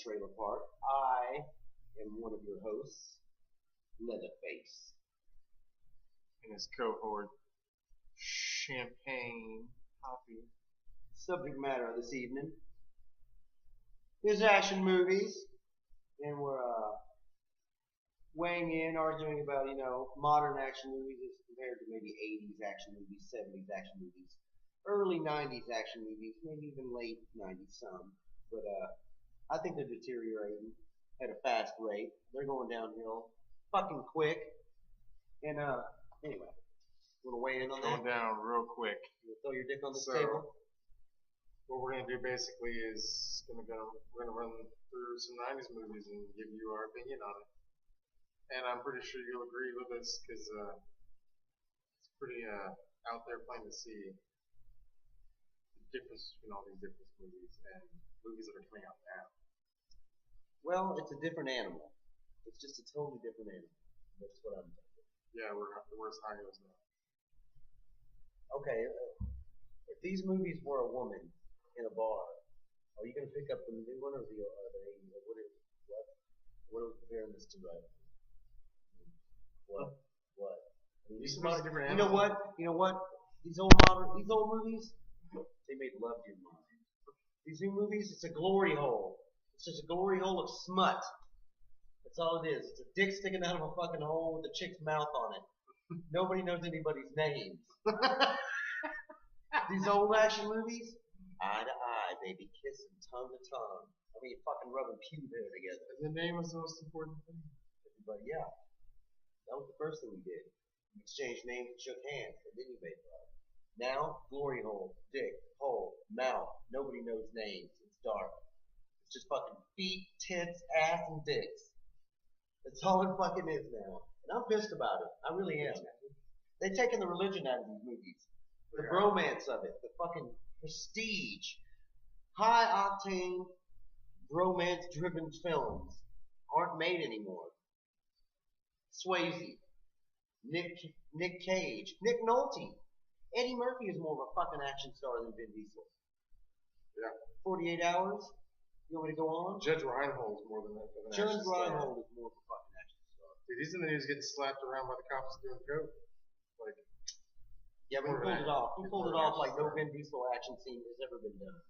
Planettrailerpark. I am one of your hosts, Leatherface. And his cohort, Champain Coffee. Subject matter of this evening is action movies, and we're weighing in, arguing about, modern action movies as compared to maybe 80s action movies, 70s action movies, early 90s action movies, maybe even late 90s some. But I think they're deteriorating at a fast rate. They're going downhill fucking quick. And anyway, want to weigh in on that? Going down real quick. You throw your dick on the So, table? What we're gonna do basically is we're gonna run through some 90s movies and give you our opinion on it. And I'm pretty sure you'll agree with us because it's pretty out there plain to see the difference between all these different movies and movies that are coming out now. Well, it's a different animal. It's just a totally different animal. That's what I'm thinking. Yeah, we're as high as now. Okay, if these movies were a woman in a bar, are you going to pick up the new one or the 80s? What are we comparing this to, right? What? I mean, These movies are different you know animals. what? You know what? These old movies, they made love to your mind. These new movies, it's a glory hole. It's just a glory hole of smut. That's all it is. It's a dick sticking out of a fucking hole with a chick's mouth on it. Nobody knows anybody's names. These old action movies, eye to eye, baby, kissing, tongue to tongue. I mean, fucking rubbing pew hair together. And the name was the most important thing. But yeah, that was the first thing we did. We exchanged names and shook hands, and then you made love. Now, glory hole, dick, hole, mouth. Nobody knows names. It's dark. It's just fucking feet, tits, ass, and dicks. That's all it fucking is now. And I'm pissed about it. I really am. They've taken the religion out of these movies. The bromance of it. The fucking prestige. High octane, bromance driven films aren't made anymore. Swayze. Nick Cage. Nick Nolte. Eddie Murphy is more of a fucking action star than Vin Diesel. Yeah. 48 Hours. You want me to go on? Judge Reinhold is more than that. Judge Reinhold is more of a fucking action star. Dude, he's in the news getting slapped around by the cops doing coke. Like, yeah, but he pulled it off. He pulled it off like no Vin Diesel action scene has ever been done.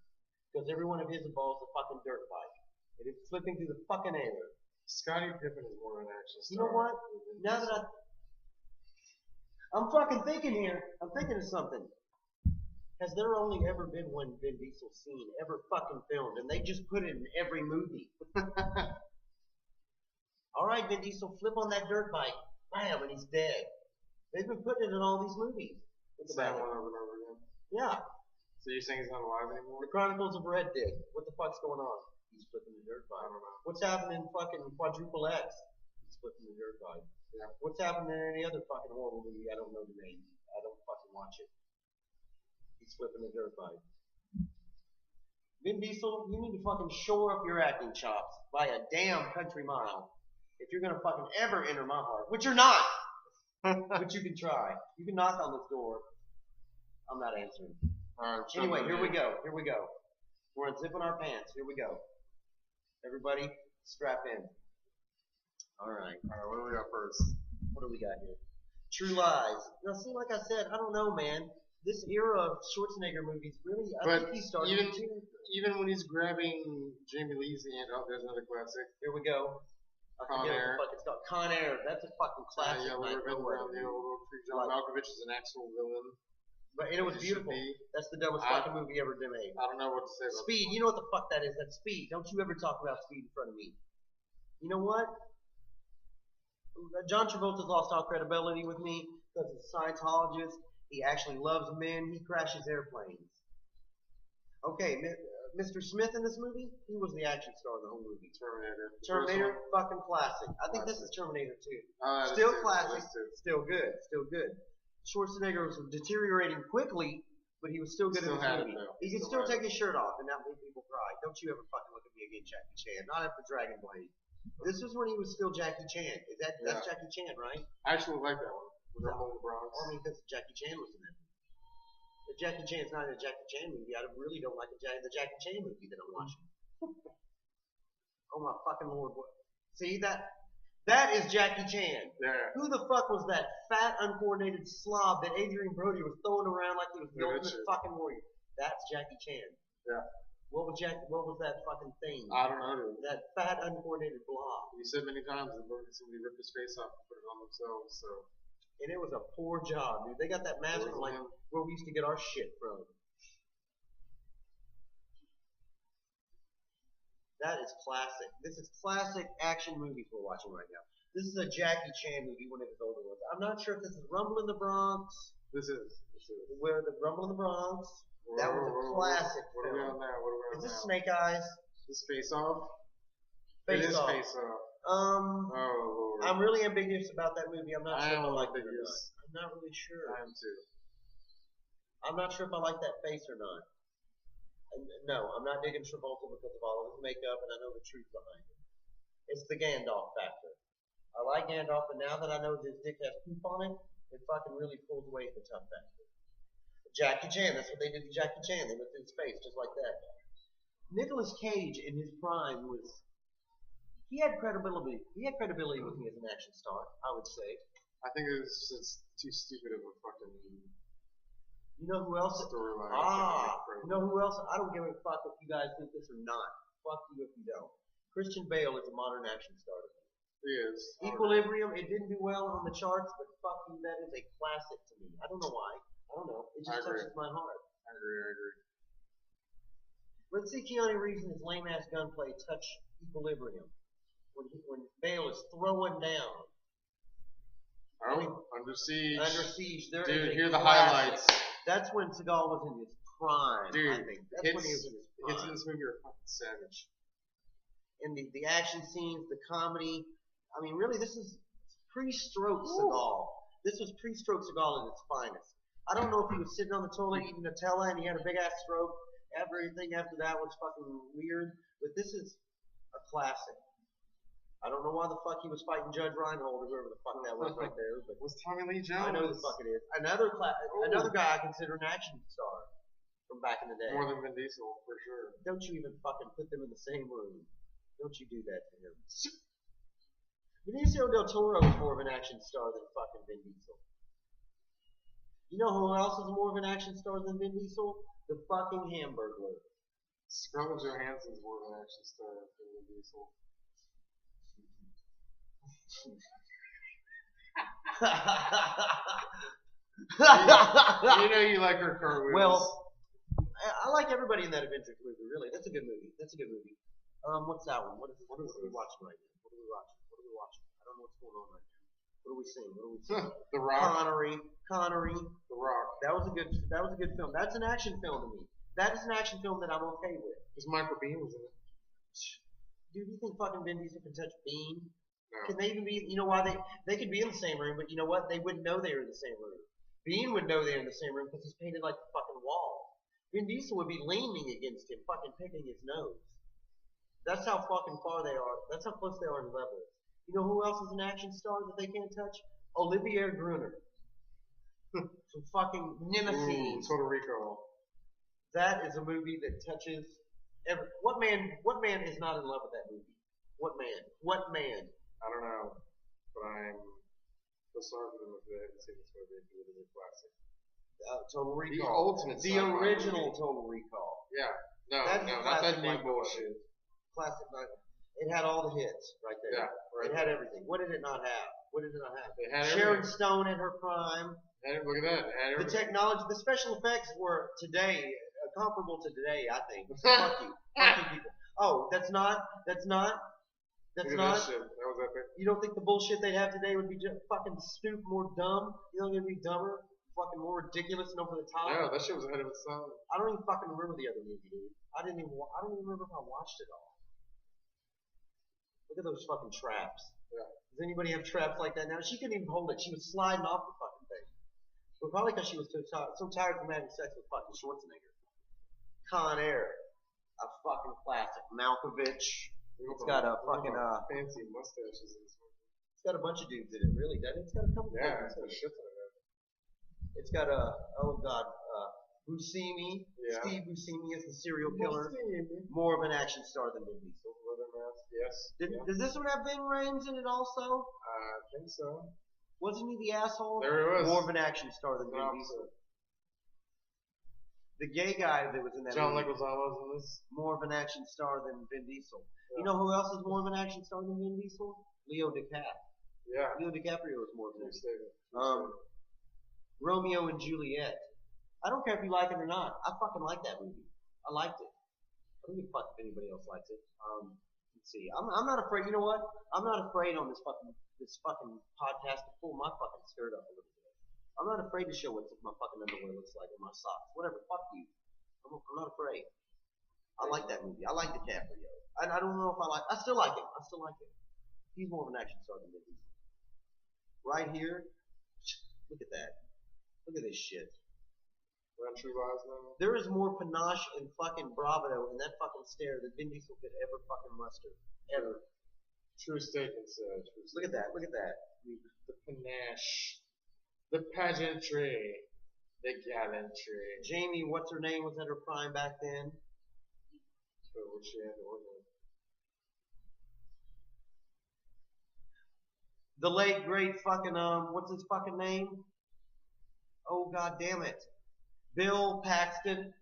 Because every one of his involves a fucking dirt bike. And it's flipping through the fucking air. Scottie Pippen is more of an action star. You know what? Now that I'm fucking thinking here. I'm thinking of something. Has there only ever been one Vin Diesel scene ever fucking filmed, and they just put it in every movie? All right, Vin Diesel, flip on that dirt bike, bam, and he's dead. They've been putting it in all these movies. Same one over and over again. Yeah. So you're saying he's not alive anymore? The Chronicles of Red Dick. What the fuck's going on? He's flipping the dirt bike. I don't know. What's happening in fucking Quadruple X? He's flipping the dirt bike. Yeah. What's happening in any other fucking horror movie? I don't know the name. I don't fucking watch it. He's flipping the dirt bike. Vin Diesel, you need to fucking shore up your acting chops by a damn country mile if you're gonna fucking ever enter my heart, which you're not. But you can try. You can knock on this door. I'm not answering. Alright, Anyway, here we go. Here we go. We're unzipping our pants. Here we go. Everybody, strap in. All right. Alright, what do we got first? What do we got here? True Lies. Now, see, like I said, I don't know, man. This era of Schwarzenegger movies, really, I think he started even when he's grabbing Jamie Lee's hand, oh, there's another classic. Here we go. I forget what the fuck it's called. Con Air. That's a fucking classic. Yeah, like, Revenge around the old tree. John Malkovich is an actual villain. But it was beautiful. That's the dumbest fucking movie ever been made. I don't know what to say about Speed. You know what the fuck that is? That's Speed. Don't you ever talk about Speed in front of me. You know what? John Travolta's lost all credibility with me because he's a Scientologist. He actually loves men. He crashes airplanes. Okay, Mr. Smith in this movie, he was the action star of the whole movie. Terminator, fucking classic. I think this is Terminator 2. Still classic, still good, still good. Schwarzenegger was deteriorating quickly, but he was still good in this movie. He could still take his shirt off, and that made people cry. Don't you ever fucking look at me again, Jackie Chan. Not after Dragon Blade. This is when he was still Jackie Chan. That's Jackie Chan, right? I actually like that one. With Rumble in the Bronx. I mean, because Jackie Chan was in that movie. If Jackie Chan's not in a Jackie Chan movie, I really don't like the Jackie Chan movie that I'm watching. Oh my fucking lord! See that? That is Jackie Chan. Yeah. Who the fuck was that fat, uncoordinated slob that Adrian Brody was throwing around like he was the ultimate fucking warrior? That's Jackie Chan. Yeah. What was that fucking thing? I don't know, dude. That fat, uncoordinated blob. You said many times that somebody ripped his face off and put it on themselves, so. And it was a poor job, dude. They got that mask from like where we used to get our shit from. That is classic. This is classic action movies we're watching right now. This is a Jackie Chan movie, one of his older ones. I'm not sure if this is Rumble in the Bronx. This is. Where the Rumble in the Bronx. That was a classic What are we on now? What are we on now? Is this now? Snake Eyes? Is this Face Off? Face it is Off. Face Off. Oh, Lord. I'm really ambiguous about that movie. I'm not sure if I like it or ambiguous. not. I'm not really sure. I am too. I'm not sure if I like that face or not. No, I'm not digging Travolta because of all of his makeup, and I know the truth behind it. It's the Gandalf factor. I like Gandalf, but now that I know his dick has poop on it, it fucking really pulls away the tough factor. Jackie Chan, that's what they did to Jackie Chan. They went through his face just like that. Nicolas Cage in his prime he had credibility. He had credibility with me as an action star, I would say. I think it was just too stupid of a fucking. You know who else? Storyline. You know who else? I don't give a fuck if you guys think this or not. Fuck you if you don't. Christian Bale is a modern action star to me. He is. Equilibrium, it didn't do well on the charts, but fuck you, that is a classic to me. I don't know why. I don't know. It just touches my heart. I agree. Let's see Keanu Reeves in his lame ass gunplay touch Equilibrium when Bale is throwing down. Oh, Under Siege. Under Siege. Dude, here are the highlights. That's when Seagal was in his prime. Dude, I think that's when he was in his prime. Hits in this movie are fucking savage. And the action scenes, the comedy. I mean, really, this is pre-stroke Seagal. This was pre-stroke Seagal at its finest. I don't know if he was sitting on the toilet eating Nutella and he had a big ass stroke. Everything after that was fucking weird. But this is a classic. I don't know why the fuck he was fighting Judge Reinhold or whoever the fuck that was right there. But was Tommy Lee Jones? I know the fuck it is. Another guy I consider an action star from back in the day. More than Vin Diesel, for sure. Don't you even fucking put them in the same room. Don't you do that to him. Benicio del Toro is more of an action star than fucking Vin Diesel. You know who else is more of an action star than Vin Diesel? The fucking Hamburglar. Scarlett Johansson's more of an action star than Vin Diesel. You know you like her cartwheels. Well, I like everybody in that Avengers movie. Really, that's a good movie. What's that one? What are we watching right now? What are we watching? I don't know what's going on right now. What are we seeing? The Rock. Connery. The Rock. That was a good film. That's an action film to me. That is an action film that I'm okay with. Because Michael Biehn was in it. Dude, you think fucking Vin Diesel can touch Bean? No. Can they even be? You know why they could be in the same room, but you know what? They wouldn't know they were in the same room. Bean would know they're in the same room because he's painted like the fucking wall. Vin Diesel would be leaning against him, fucking picking his nose. That's how fucking far they are. That's how close they are in level. You know who else is an action star that they can't touch? Olivier Gruner. Some fucking nemesis. Total Recall. That is a movie that touches every. What man is not in love with that movie? What man? I don't know, but I'm so sorry for them if they haven't seen this movie. It is a classic. Total Recall. The ultimate. The original Total Recall. Yeah. No, not that new bullshit. Classic. It had all the hits right there. Yeah. Right. It had everything. What did it not have? It had Sharon everything. Stone in her prime. Look at that. It had The everything. technology, the special effects were today comparable to today. I think. Fuck you, people. Oh, that's not. Look at that shit. That was epic. You don't think the bullshit they'd have today would be just fucking stupid, more dumb? You don't think it'd be dumber, fucking more ridiculous and over the top? No, that shit was ahead of its time. I don't even fucking remember the other movie, dude. I don't even remember if I watched it all. Look at those fucking traps. Yeah. Does anybody have traps like that now? She couldn't even hold it. She was sliding off the fucking thing. But probably because she was so tired from having sex with fucking Schwarzenegger. Con Air. A fucking classic. Malkovich. It's got a fucking fancy mustaches in this one. It's got a bunch of dudes in it, really, doesn't it? It's got a couple. Yeah, it's got a shit ton of that. It's got a Buscemi. Yeah. Steve Buscemi is the serial killer. More of an action star than Vin Diesel. Yes. Does this one have Ving Rhames in it also? I think so. Wasn't he the asshole? There he was. More of an action star than Vin Diesel. The gay guy that was in that John movie. Leguizamo was in this. More of an action star than Vin Diesel. Yeah. You know who else is more of an action star than Vin Diesel? Leo DiCaprio. Yeah. Leo DiCaprio is more of an action star. Romeo and Juliet. I don't care if you like it or not. I fucking like that movie. I liked it. I don't give a fuck if anybody else likes it. Let's see. I'm not afraid. You know what? I'm not afraid on this fucking podcast to pull my fucking skirt up a little bit. I'm not afraid to show what my fucking underwear looks like or my socks. Whatever. Fuck you. I'm not afraid. I like that movie. I like DiCaprio. I don't know if I still like him. I still like him. He's more of an action star than Vin Diesel. Right here. Look at that. Look at this shit. True Lies now. There is more panache and fucking bravado in that fucking stare that Vin Diesel could ever fucking muster. Ever. True statement, sir. Look at that. Look at that. The panache. The pageantry. The gallantry. Jamie, what's her name, was at her prime back then? So what she had to order. The late great fucking what's his fucking name? Oh god damn it. Bill Paxton.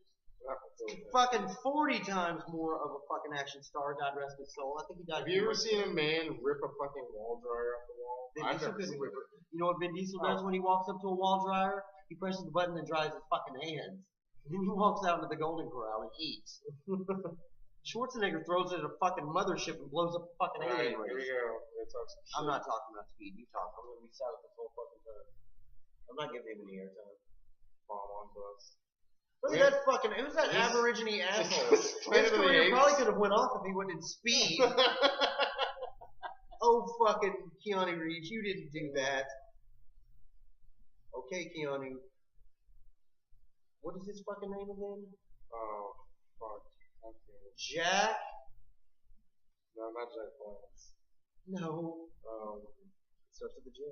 Fucking 40 times more of a fucking action star, God rest his soul. I think he died. Have you ever seen a man rip a fucking wall dryer off the wall? I've never seen it. You know what Vin Diesel does when he walks up to a wall dryer? He presses the button and dries his fucking hands. Then he walks out into the Golden Corral and eats. Schwarzenegger throws it at a fucking mothership and blows up a fucking alien race. Here we go. I'm not talking about speed. You talk. I'm going to be silent this whole fucking time. I'm not giving him any airtime. Bomb on bus. Look at that fucking. Who's that Aborigine asshole? His career probably could have went off if he went in speed. Oh fucking Keanu Reeves, you didn't do that. Okay, Keanu. What is his fucking name again? Oh, fuck. Jack? No, not Jack Palance. No. It starts with a J.